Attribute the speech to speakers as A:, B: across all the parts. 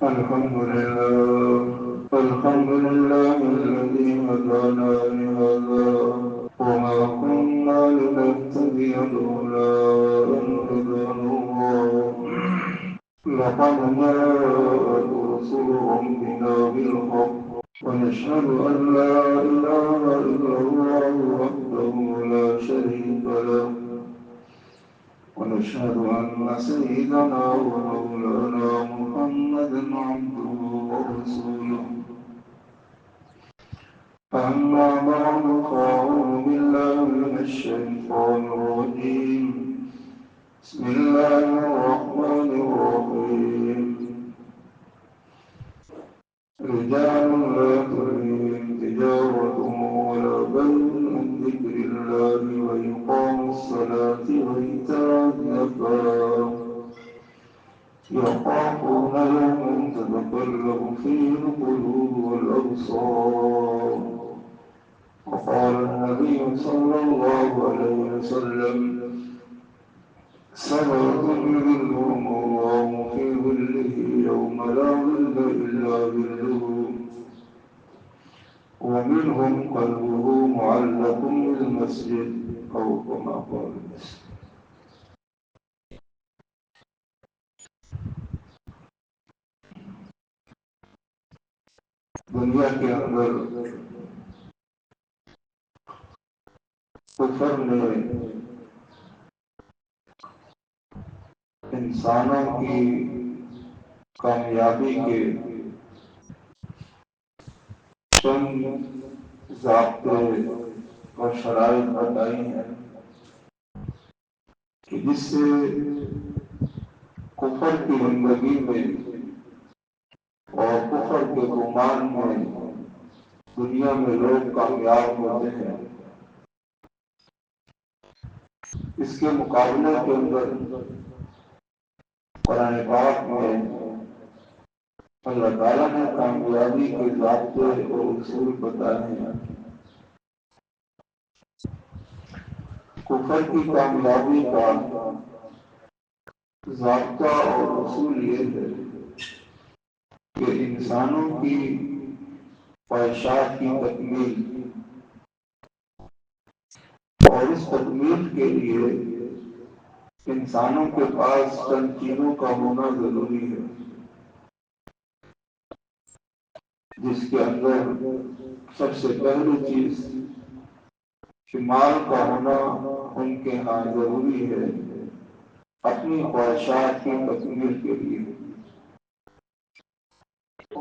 A: الحمد لله الحمد لله الذي هدانا لهذا وما كنا لنهتدي لولا أن هدانا الله لقد جاءت رسل ربنا بالحق ونشهد أن لا إله إلا الله وحده لا شريك له ونشهد أن سيدنا ومولانا محمدا عبده ورسوله أما بعد فأعوذ بالله من الشيطان الرجيم بسم الله الرحمن الرحيم رجال لا تلهيهم تجارة ولا بيع عن ذكر الله وإقام الصلاة وإيتاء الزكاة يخافون يوما تتقلب فيه القلوب والأبصار وقال النبي صلى الله عليه وسلم سبعة يظلهم الله في ظله يوم لا ظل إلا ظله ومنهم قلبه معلق بالمسجد أو كما قال المسجد. دنیا کے اندر کفر نے انسانوں کی کامیابی کے چند ضابطے اور شرائط بتائی ہیں کہ جس سے کفر کی زندگی میں اور کفر کے گمان میں دنیا میں لوگ کامیاب ہوتے ہیں. اس کے مقابلے کے اندر قرآن پاک میں اللہ تعالیٰ نے کامیابی کے ضابطے اور اصول بتائے ہیں. کفر کی کامیابی کا ضابطہ اور اصول یہ ہے کہ انسانوں کی خواہشات کی تکمیل اور اس تکمیل کے لیے انسانوں کے پاس چند چیزوں کا ہونا ضروری ہے جس کے اندر سب سے پہلی چیز مال کا ہونا ان کے ہاں ضروری ہے اپنی خواہشات کی تکمیل کے لیے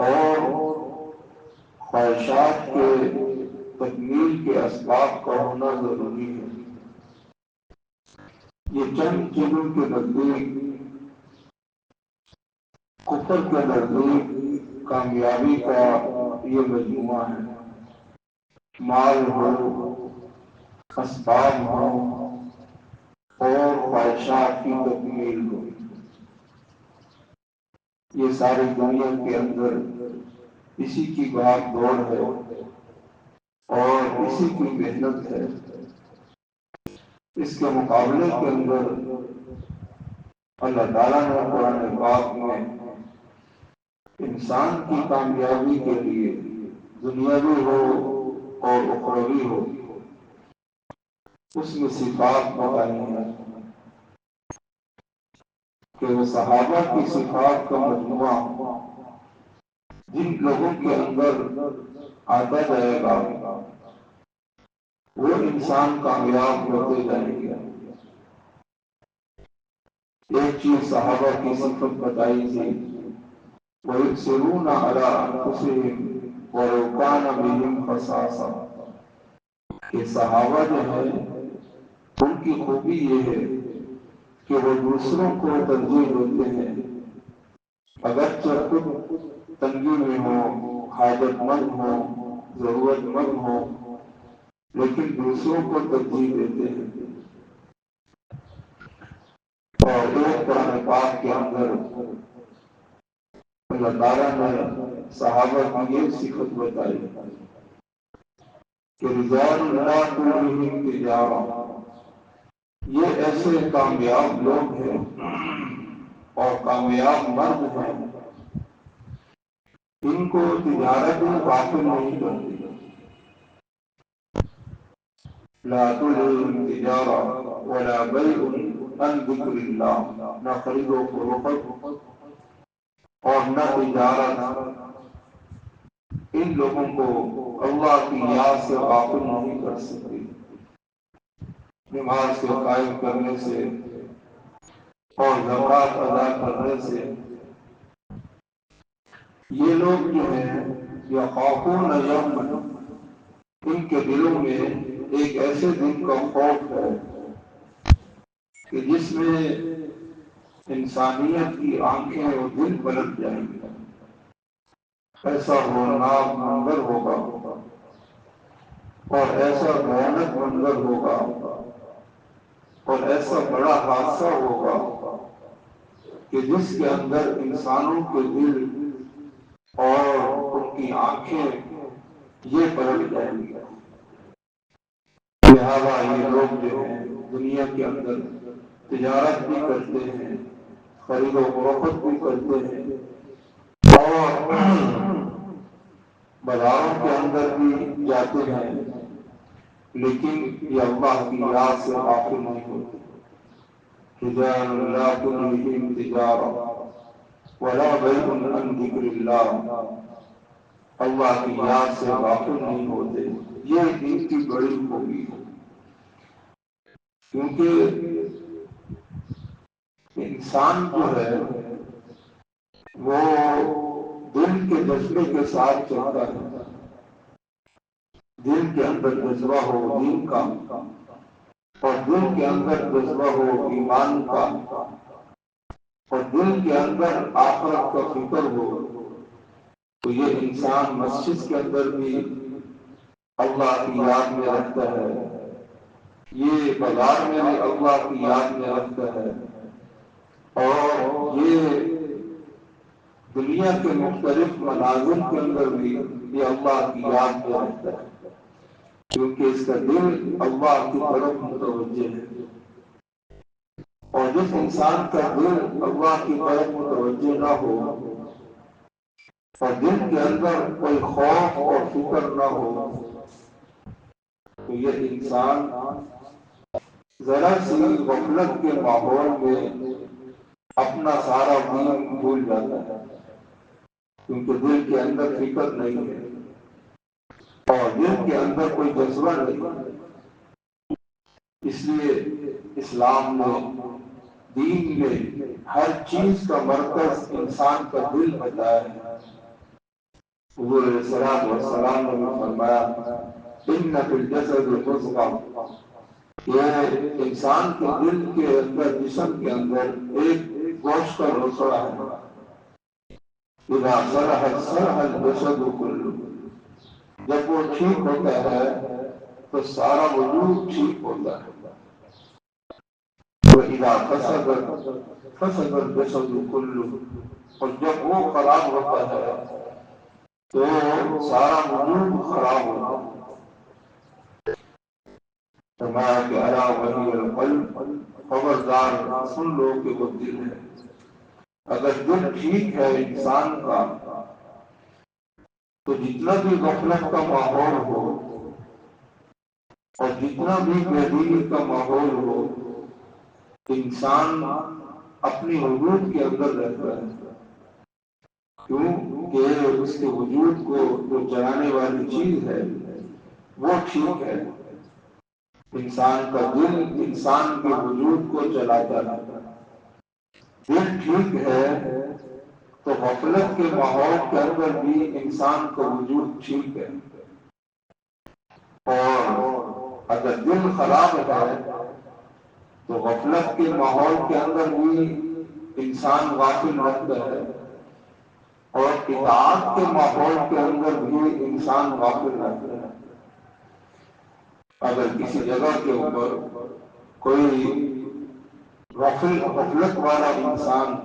A: اور خواہشات کے تکمیل کے اسباب کا ہونا ضروری ہے. یہ چند چیزوں کے نزدیک کفر کے نزدیک کامیابی کا یہ مجموعہ ہے. مال ہو، اسباب ہو اور خواہشات کی تکمیل ہو. یہ ساری دنیا کے اندر اسی کی بھاگ دوڑ ہے اور اسی کی محنت ہے. اس کے مقابلے کے اندر اللہ تعالیٰ نے قرآن پاک میں انسان کی کامیابی کے لیے دنیاوی ہو اور اخروی ہو اس میں صفات بتائی ہیں کہ وہ صحابہ کی صفات کا مجموعہ جن لوگوں کے اندر آتا جائے گا وہ انسان کامیاب ہوتے جائیں گے. ایک چیز صحابہ کی صفت بتائی تھی وَيُؤْثِرُونَ عَلَىٰ أَنفُسِهِمْ وَلَوْ كَانَ بِهِمْ خَصَاصَةٌ کہ صحابہ جو ہے ان کی خوبی یہ ہے کہ وہ دوسروں کو ترجیح دیتے ہیں اگرچہ خود تنگی میں ہو، حاجت مند ہو، ضرورت مند ہو لیکن دوسروں کو ترجیح دیتے ہیں. اور ایک قرآن پاک کے اندر اللہ تعالیٰ نے صحابہ کی یہ صفت بتائی کہ رجال لا تلہیہم تجارہ، یہ ایسے کامیاب لوگ ہیں اور کامیاب مرد ہیں ان کو تجارت غافل نہیں کرتی. لا تلہم تجارہ ولا بیع عن ذکر اللہ، نہ خرید و فروخت اور نہ تجارت ان لوگوں کو اللہ کی یاد سے غافل نہیں کر سکتی. نماز کو قائم کرنے سے اور زکوٰۃ ادا کرنے سے یہ لوگ جو ہیں یخافون یوما، ان کے دلوں میں ایک ایسے دن کا خوف ہے کہ جس میں انسانیت کی آنکھیں اور دل پلٹ جائیں گے. ایسا ہولناک منظر ہوگا اور ایسا بھیانک منظر ہوگا اور ایسا بڑا حادثہ ہوگا کہ جس کے اندر انسانوں کے دل اور ان کی آنکھیں یہ پلٹ جائیں گی. لہذا یہ لوگ جو ہیں دنیا کے اندر تجارت بھی کرتے ہیں، خرید و فروخت بھی کرتے ہیں اور بازاروں کے اندر بھی جاتے ہیں، لیکن یہ اللہ کی یاد سے غافل نہیں ہوتے. رجال لا تلہم تجارہ ولا بیع عن ذکر اللہ، اللہ کی یاد سے غافل نہیں ہوتے. یہ ان کی بڑی خوبی ہے، کیونکہ انسان جو ہے وہ دل کے جذبے کے ساتھ چلتا ہے. دل کے اندر جذبہ ہو دین کا اور دل کے اندر جذبہ ہو ایمان کا اور دل کے اندر آخرت کا فکر ہو، تو یہ انسان مسجد کے اندر بھی اللہ کی یاد میں رکھتا ہے، یہ بازار میں بھی اللہ کی یاد میں رکھتا ہے اور یہ دنیا کے مختلف مناظر کے اندر بھی یہ اللہ کی یاد میں رکھتا ہے، کیونکہ اس کا دل اللہ کی طرف متوجہ ہے. اور جس انسان کا دل اللہ کی طرف متوجہ نہ ہو اور دل کے اندر کوئی خوف اور فکر نہ ہو، تو یہ انسان ذرا سی غفلت کے ماحول میں اپنا سارا دین بھول جاتا ہے، کیونکہ دل کے اندر فکر نہیں ہے اور دل کے اندر کوئی جذبہ نہیں ہے. اس لیے اسلام نے، دین میں ہر چیز کا مرکز انسان کا دل بتایا ہے. حضور علیہ الصلوۃ والسلام نے فرمایا ان فی الجسد مضغۃ، یہ انسان کے دل کے اندر، جسم کے اندر ایک گوشت کا لوسڑا ہے. اذا صلح صلح الجسد کلہ، جب وہ ٹھیک ہوتا ہے تو سارا وجود ٹھیک ہوتا ہے. وَإِذَا فَسَدَ فَسَدَ الْجَسَدُ كُلُّهُ، اور جب وہ خراب ہوتا ہے تو سارا وجود خراب ہوتا ہے. فرمایا کہ الا وہی القلب، خبردار سن لو کہ وہ دل ہے. اگر دل ٹھیک ہے انسان کا تو جتنا بھی غفلت کا ماحول ہو اور جتنا بھی بے دینی کا ماحول ہو، انسان اپنی وجود کے اندر رہتا ہے. کیوں کہ اس کے وجود کو جو چلانے والی چیز ہے وہ ٹھیک ہے. انسان کا دل انسان کے وجود کو چلاتا ہے. دل ٹھیک ہے تو غفلت کے ماحول کے اندر بھی انسان کا وجود ٹھیک ہے، اور اگر دل خراب ہے تو غفلت کے ماحول کے اندر بھی انسان غافل رہتا ہے اور اطاعت کے ماحول کے اندر بھی انسان غافل رہتا ہے. اگر کسی جگہ کے اوپر کوئی غفلت والا انسان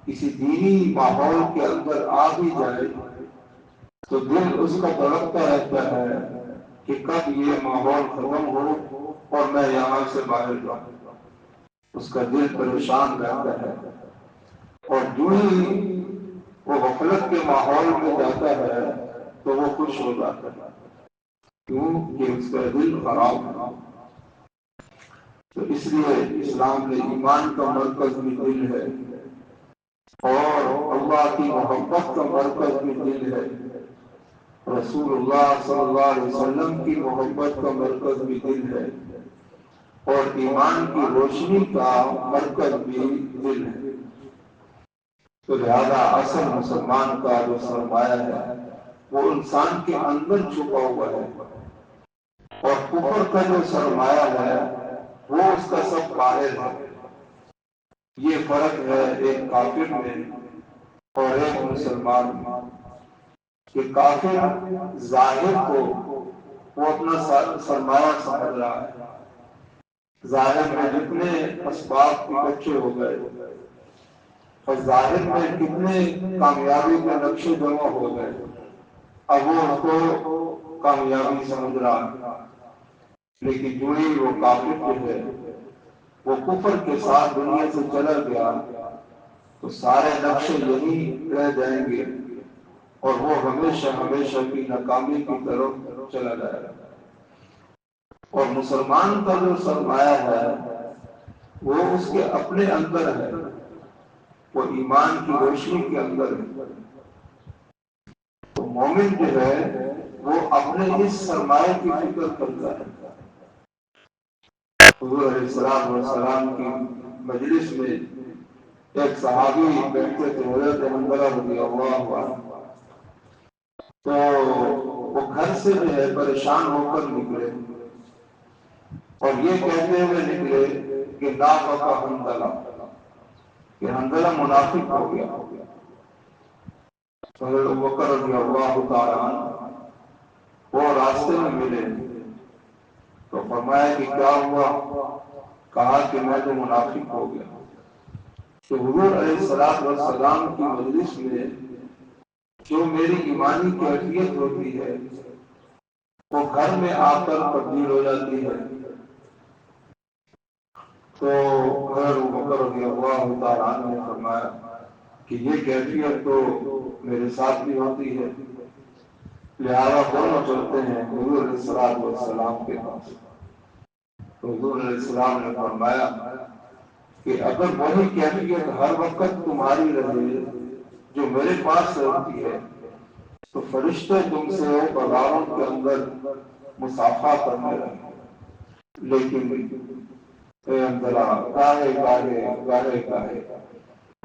A: کسی دینی ماحول کے اندر آ بھی جائے تو دل اس کا تڑپتا رہتا ہے کہ کب یہ ماحول ختم ہو اور میں یہاں سے باہر جاؤں. اس کا دل پریشان رہتا ہے. اور جو ہی وہ غفلت کے ماحول میں جاتا ہے تو وہ خوش ہو جاتا ہے، کیوں کہ اس کا دل خراب ہے۔ تو اس لیے اسلام میں ایمان کا مرکز بھی دل ہے، اور اللہ کی محبت کا مرکز بھی دل ہے، رسول اللہ صلی اللہ علیہ وسلم کی محبت کا مرکز بھی دل ہے، اور ایمان کی روشنی کا مرکز بھی دل ہے۔ تو لہذا اصل مسلمان کا جو سرمایہ ہے وہ انسان کے اندر چھپا ہوا ہے، اور کفر کا جو سرمایہ ہے وہ اس کا سب باہر ہے۔ یہ فرق ہے ایک کافر میں اور ایک مسلمان میں، کہ کافر ظاہر کو وہ اپنا سرمایہ سمجھ رہا ہے، ظاہر میں جتنے اسباب اکٹھے ہو گئے اور ظاہر میں کتنے کامیابی کے نقشے جمع ہو گئے، اب وہ اس کو کامیابی سمجھ رہا ہے۔ لیکن جو ہی وہ کافر جو ہے وہ کفر کے ساتھ دنیا سے چلا گیا تو سارے نقشے یہی رہ جائیں گے، اور وہ ہمیشہ ہمیشہ کی ناکامی کی طرف چلا جائے گا۔ اور مسلمان کا جو سرمایہ ہے وہ اس کے اپنے اندر ہے، وہ ایمان کی روشنی کے اندر ہے۔ تو مومن جو ہے وہ اپنے اس سرمایہ کی فکر کرتا ہے۔ حضور علیہ السلام والسلام کی مجلس میں ایک صحابی بیٹھے تھے، حضرت حنظلہ رضی اللہ عنہ، تو وہ گھر سے جو ہے پریشان ہو کر نکلے اور یہ کہتے ہوئے نکلے کہ نافق حنظلہ، کہ حنظلہ منافق ہو گیا۔ حضرت ابوبکر رضی اللہ تعالی عنہ وہ راستے میں ملے تو فرمایا کہ کیا ہوا؟ کہا کہ میں تو منافق ہو گیا۔ تو حضور علیہ السلام کی مجلس میں جو میری ایمانی کیفیت ہوتی ہے وہ گھر میں آ کر تبدیل ہو جاتی ہے۔ تو حضرت ابوبکر رضی اللہ تعالی عنہ نے فرمایا کہ یہ کیفیت تو میرے ساتھ بھی ہوتی ہے، لہذا دونوں چلتے ہیں حضور علیہ السلام کے پاس۔ تو حضور علیہ السلام نے فرمایا کہ اگر وہی کیفیت ہر وقت تمہاری رہے جو میرے پاس رہتی ہے تو فرشتے تم سے بازاروں کے اندر مصافحہ کرنے لگے، لیکن اے حنظلہ گاہے گاہے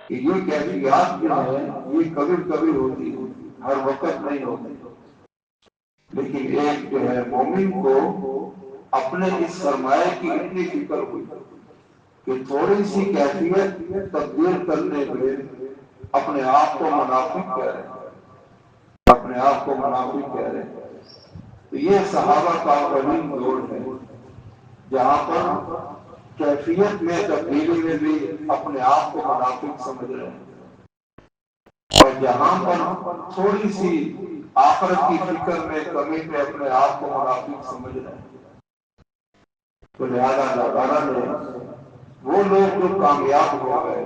A: کہ یہ کیفیات جو ہیں یہ کبھی کبھی ہوتی ہے، ہر وقت نہیں ہوتی۔ لیکن ایک جو ہے مومن کو اپنے اس سرمایہ کی اتنی فکر ہوئی کہ تھوڑی سی کیفیت تبدیل کرنے پہ اپنے آپ کو منافق کہہ رہے ہیں، اپنے آپ کو منافق کہہ رہے ہیں۔ تو یہ صحابہ کا عظیم دور ہے جہاں پر کیفیت میں تبدیلی میں بھی اپنے آپ کو منافق سمجھ رہے ہیں، اور جہاں پر تھوڑی سی آخرت کی فکر میں کمی پہ اپنے آپ کو منافق سمجھ رہے ہیں۔ تو لہذا اللہ تعالیٰ نے وہ لوگ جو کامیاب ہو گئے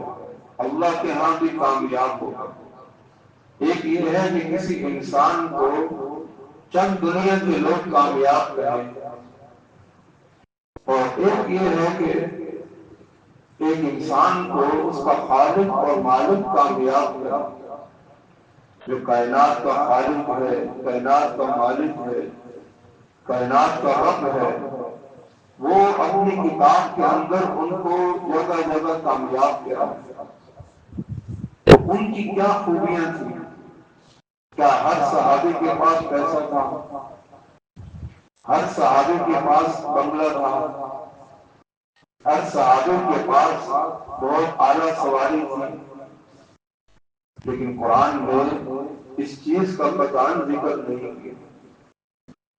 A: اللہ کے ہاں بھی کامیاب ہو گئے۔ ایک یہ ہے کہ کسی انسان کو چند دنیا کے لوگ کامیاب کریں، اور ایک یہ ہے کہ ایک انسان کو اس کا خالق اور مالک کامیاب کرے، جو کائنات کا خالق ہے، کائنات کا مالک ہے، کائنات کا رب ہے، وہ اپنی کتاب کے اندر ان کو جگہ جگہ کامیاب کیا۔ تو ان کی کیا خوبیاں تھیں؟ کیا ہر صحابی کے پاس پیسہ تھا؟ ہر صحابی کے پاس بنگلہ تھا؟ ہر صحابی کے پاس بہت اعلیٰ سواری تھی؟ لیکن قرآن نے اس چیز کا قطعاً ذکر نہیں کیا۔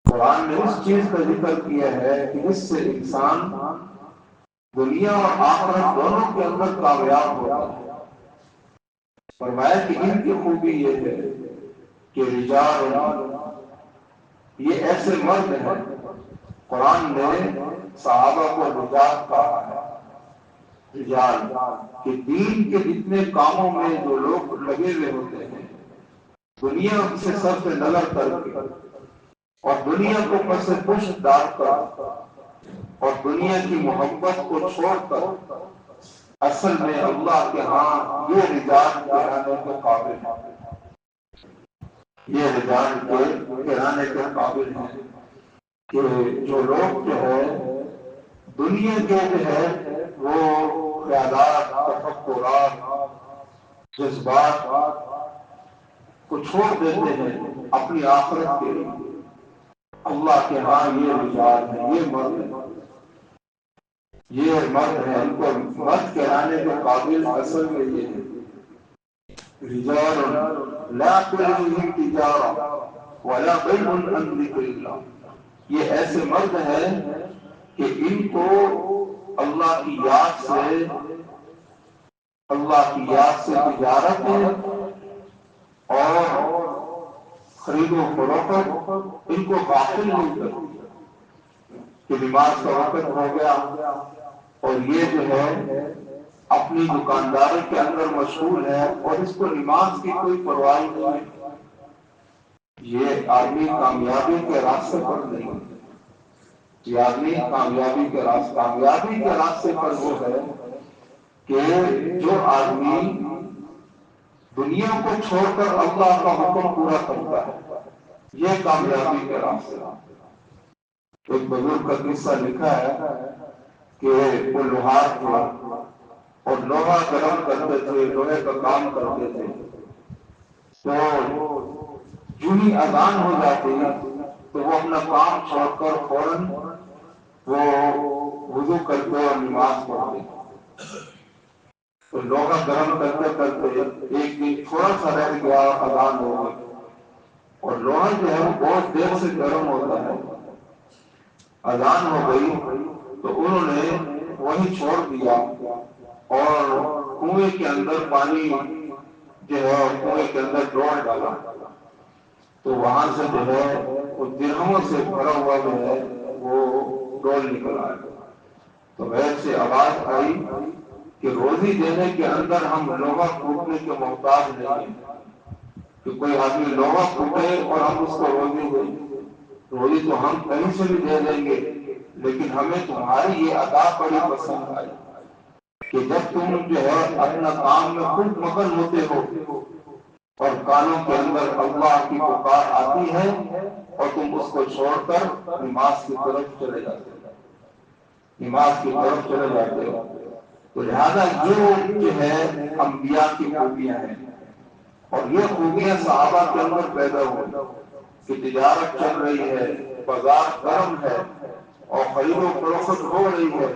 A: قرآن نے اس چیز کا ذکر کیا ہے کہ اس سے انسان دنیا اور آخرت دونوں کے اندر کامیاب ہوتا ہے۔ فرمایا کہ ان کی خوبی یہ ہے کہ رجال، یہ ایسے مرد ہیں، قرآن نے صحابہ کو رجال کہا ہے، رجال کہ دین کے جتنے کاموں میں جو لوگ لگے ہوئے ہوتے ہیں دنیا سے سر سے نظر کر کے اور دنیا کو پس پشت ڈال کر اور دنیا کی محبت کو چھوڑ کر اصل میں اللہ کے ہاں یہ رجال کہلانے کے قابل ہے، یہ رجال کہلانے کے قابل ہیں کہ جو لوگ جو ہے دنیا کے جو ہے وہ خیالات، تفکرات، جذبات کو چھوڑ دیتے ہیں اپنی آخرت کے لیے، اللہ کے ہاں یہ رجال ہے، یہ مرد ہے، یہ مرد ہے، ان کو مرد کہلانے کے قابل اصل میں یہ ہے رجال لا تلہیہم تجارہ ولا بیع عن ذکر اللہ، یہ ایسے مرد ہیں کہ ان کو اللہ کی یاد سے تجارت اور خرید و فروخت ان کو غافل نہیں کرتی کہ نماز کا وقت ہو گیا اور یہ جو ہے اپنی دکانداری کے اندر مشغول ہے اور اس کو نماز کی کوئی پرواہ نہیں ہے، یہ آدمی کامیابی کے راستے پر نہیں، یہ آدمی کامیابی کے راستے پر وہ ہے کہ جو آدمی دنیا کو چھوڑ کر اللہ کا حکم پورا کرتا ہے، یہ کامیابی کے راستے۔ ایک بزرگ کا قصہ لکھا ہے کہ وہ لوہار تھا اور لوہا گرم کرتے تھے، لوہے کا کام کرتے تھے، تو جو ہی اذان ہو جاتی تو وہ اپنا کام چھوڑ کر فوراً وہ وضو کرتے اور نماز پڑھتے، تو لوہا گرم کرتے کرتے ایک دن تھوڑا سا رہ گیا اور اذان ہو گئی اور لوہا جو ہے وہ بہت دیر سے گرم ہوتا ہے، اذان ہو گئی تو انہوں نے وہی چھوڑ دیا اور کنویں کے اندر پانی جو ہے کنویں کے اندر ڈوڑ ڈالا، تو وہاں سے جو ہے وہ درہموں سے بھرا ہوا جو ہے وہ ڈول نکل آیا، تو غیر سے آواز آئی کہ روزی دینے کے اندر ہم لوہا پھوٹنے کے محتاج نہیں ہیں، کہ کوئی آدمی لوہا پھوٹے اور ہم اس کو روزی دیں، روزی تو ہم کہیں سے بھی دے دیں گے، لیکن ہمیں تمہاری یہ ادا بڑی پسند آئی کہ جب تم جو ہے اپنا کام میں خود مگن ہوتے ہو اور کانوں کے اندر اللہ کی پکار آتی ہے اور تم اس کو چھوڑ کر نماز کی طرف چلے جاتے ہو، تو لہذا یہ جو ہے انبیاء کی خوبیاں ہیں اور یہ خوبیاں صحابہ کے اندر پیدا ہوئی کہ تجارت چل رہی ہے، بازار گرم ہے اور خرید و فروخت ہو رہی ہے،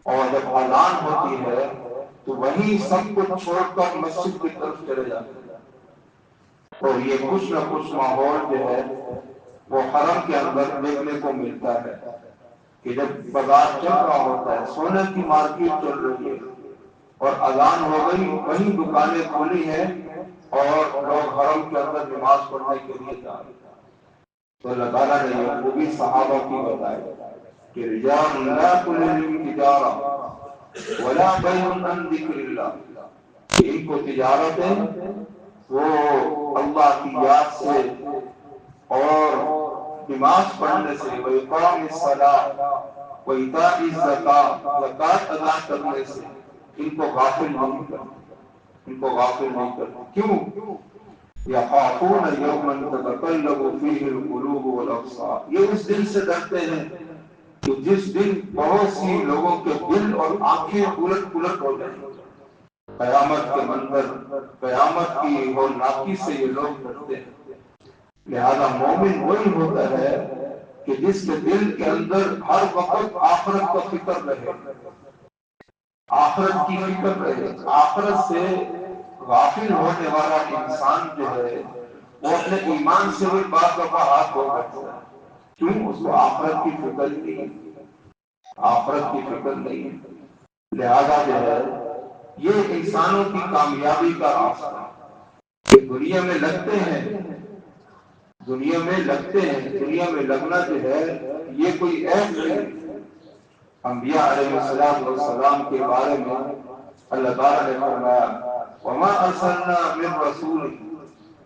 A: اور جب اذان ہوتی ہے تو وہیں سب کچھ چھوڑ کر مسجد کی طرف چلے جاتے ہیں، اور یہ کچھ نہ کچھ ماحول جو ہے وہ حرم کے اندر دیکھنے کو ملتا ہے کہ جب بازار چل رہا ہوتا ہے، سونے کی مارکیٹ چل رہی ہے اور اذان ہو گئی، وہیں دکانیں کھلی ہیں اور لوگ حرم کے اندر نماز پڑھنے کے لیے جا رہے ہیں، تو اللہ تعالیٰ نے یہ خوبی صحابہ کی بتائی کہ رجال لا تلہیہم تجارہ ولا بیع عن ذکر اللہ، ان کو تجارتیں وہ اللہ کی یاد سے اور نماز پڑھنے سے، وإقام الصلاۃ وإیتاء الزکاۃ، زکوٰۃ ادا کرنے سے ان کو غافل نہیں کرتے، کیوں؟ یخافون یوما تتقلب فیہ القلوب والابصار، یہ اس دن سے ڈرتے ہیں کہ جس دن بہت سی لوگوں کے دل اور آنکھیں الٹ پلٹ ہو جائیں، قیامت کے منظر، قیامت کی ہولناکی سے یہ لوگ ڈرتے ہیں، لہذا مومن وہی ہوتا ہے کہ جس کے دل کے اندر ہر وقت آخرت کا فکر رہے، آخرت کی فکر رہے، آخرت سے غافل ہونے والا انسان جو ہے وہ اپنے ایمان سے بھی بعض دفعہ ہاتھ دھو بیٹھتا ہے، کیوں؟ اس کو آخرت کی فکر نہیں ہے، لہذا جو ہے یہ انسانوں کی کامیابی کا راستہ ہے کہ دنیا میں لگتے ہیں، دنیا میں لگنا جو ہے یہ کوئی عیب نہیں، انبیاء علیہ السلام کے بارے میں اللہ تعالیٰ نے فرمایا وَمَا أَرْسَلْنَا مِن رَّسُولٍ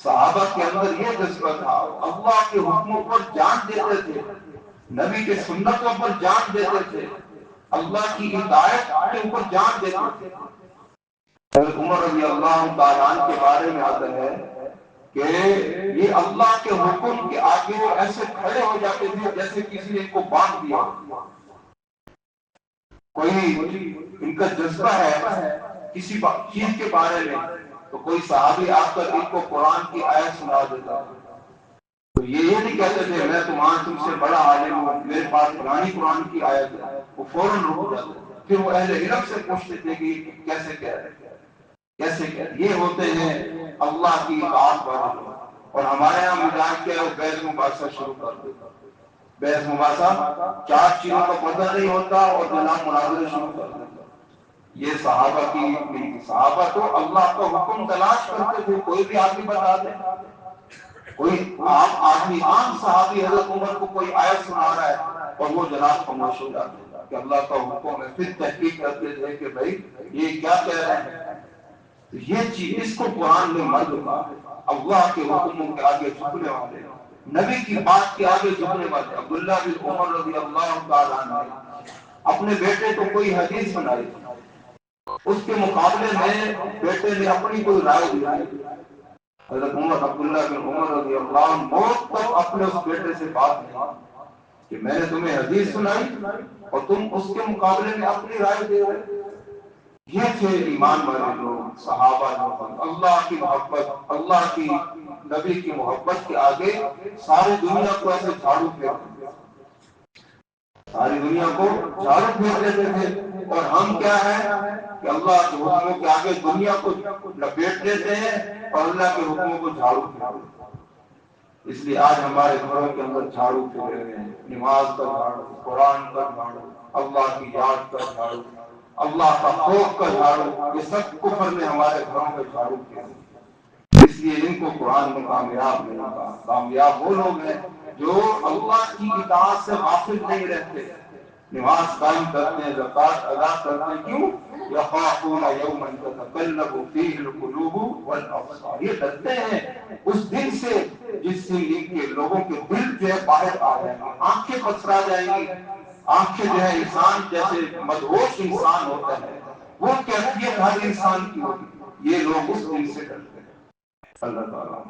A: صحابہ کے اندر یہ جذبہ تھا، اللہ کے حکموں پر جان دیتے تھے، نبی کے سنتوں پر جان دیتے تھے، اللہ کی ہدایت کے اوپر جان دیتے تھے۔ حضرت عمر رضی اللہ تعالیٰ عنہ کے بارے میں آتا ہے کہ یہ اللہ کے حکم کے آگے ایسے کھڑے ہو جاتے تھے جیسے کسی نے ان کو باندھ دیا۔ کوئی ان کا جذبہ ہے کسی چیز کے بارے میں، تو کوئی صحابی آ کر ان کو قرآن کی آیت سنا دیتا ہے، تو یہ نہیں کہتے تھے میں تم سے بڑا عالم ہوں، میرے پاس پرانی قرآن کی آیت ہے، وہ فوراً رک جاتے، پھر وہ اہل علم سے پوچھتے تھے کہ کیسے کہہ رہے کیسے کہہ رہے۔ یہ ہوتے ہیں اللہ کی اطاعت والے لوگ۔ اور ہمارے یہاں مزاج کیا ہے، وہ بحث مباحثہ شروع کر دیتا، بحث مباحثہ، چار چیزوں کا پتہ نہیں ہوتا اور جناب مناظرے شروع کر دیتا۔ یہ صحابہ کی صحابہ تو اللہ کا حکم تلاش کرتے تھے، کوئی بھی آدمی بتا دے، کوئی عام آدمی، عام صحابی حضرت عمر کو کوئی آیت سنا رہا ہے اور وہ جناب خاموش ہو جاتے ہیں کہ اللہ کا حکم ہے، پھر تحقیق کرتے تھے کہ بھائی یہ کیا کہہ رہے ہیں۔ یہ چیز، اس کو قرآن میں مرد کہا ہے، اللہ کے حکموں کے آگے جھکنے والے، نبی کی بات کے آگے جھکنے والے۔ عبداللہ بن عمر رضی اللہ تعالیٰ عنہ اپنے بیٹے کو کوئی حدیث سنائی، اس کے مقابلے میں بیٹے نے اپنی کوئی رائے دی۔ حضرت عبداللہ بن عمر رضی اللہ عنہ موت تک اپنے اس بیٹے سے بات نہیں کہ میں نے تمہیں حدیث سنائی اور تم اس کے مقابلے میں اپنی رائے دے رہے۔ یہ تھے ایمان والے لوگ، صحابہ لوگ، اللہ کی محبت، اللہ کی نبی کی محبت کے آگے ساری دنیا کو ایسے جھاڑو پھیرتے، ساری دنیا کو جھاڑو پھیر دیتے تھے۔ اور ہم کیا ہے کہ اللہ کے حکموں کے آگے دنیا کو لپیٹ دیتے ہیں اور اللہ کے حکموں کو جھاڑو پھیر دیتے ہیں۔ اس لیے آج ہمارے گھروں کے اندر جھاڑو پھیرے ہوئے ہیں، نماز کا جھاڑو، قرآن کا جھاڑو، اللہ کی یاد کا جھاڑو، اللہ کا خوف کا جھاڑو، یہ سب کفر میں ہمارے گھروں میں جھاڑو پھیرے۔ اس لیے ان کو قرآن میں کامیاب نہیں کہا۔ کامیاب وہ لوگ ہیں جو اللہ کی اطاعت سے غافل نہیں رہتے، نماز قائم کرتے ہیں، زکات ادا کرتے ہیں، کیوں؟ یخافون یوما تتقلب فیہ القلوب والابصار، یہ ڈرتے ہیں اس دن سے جس سے ان کے لوگوں کے دل جو ہے باہر آ جائیں گے، آنکھیں پتھرا جائیں گی، آنکھیں جو ہے انسان جیسے مدہوش انسان ہوتا ہے وہ کیفیت ہر انسان کی ہوگی، یہ لوگ اس دن سے ڈرتے ہیں۔ اللہ تعالیٰ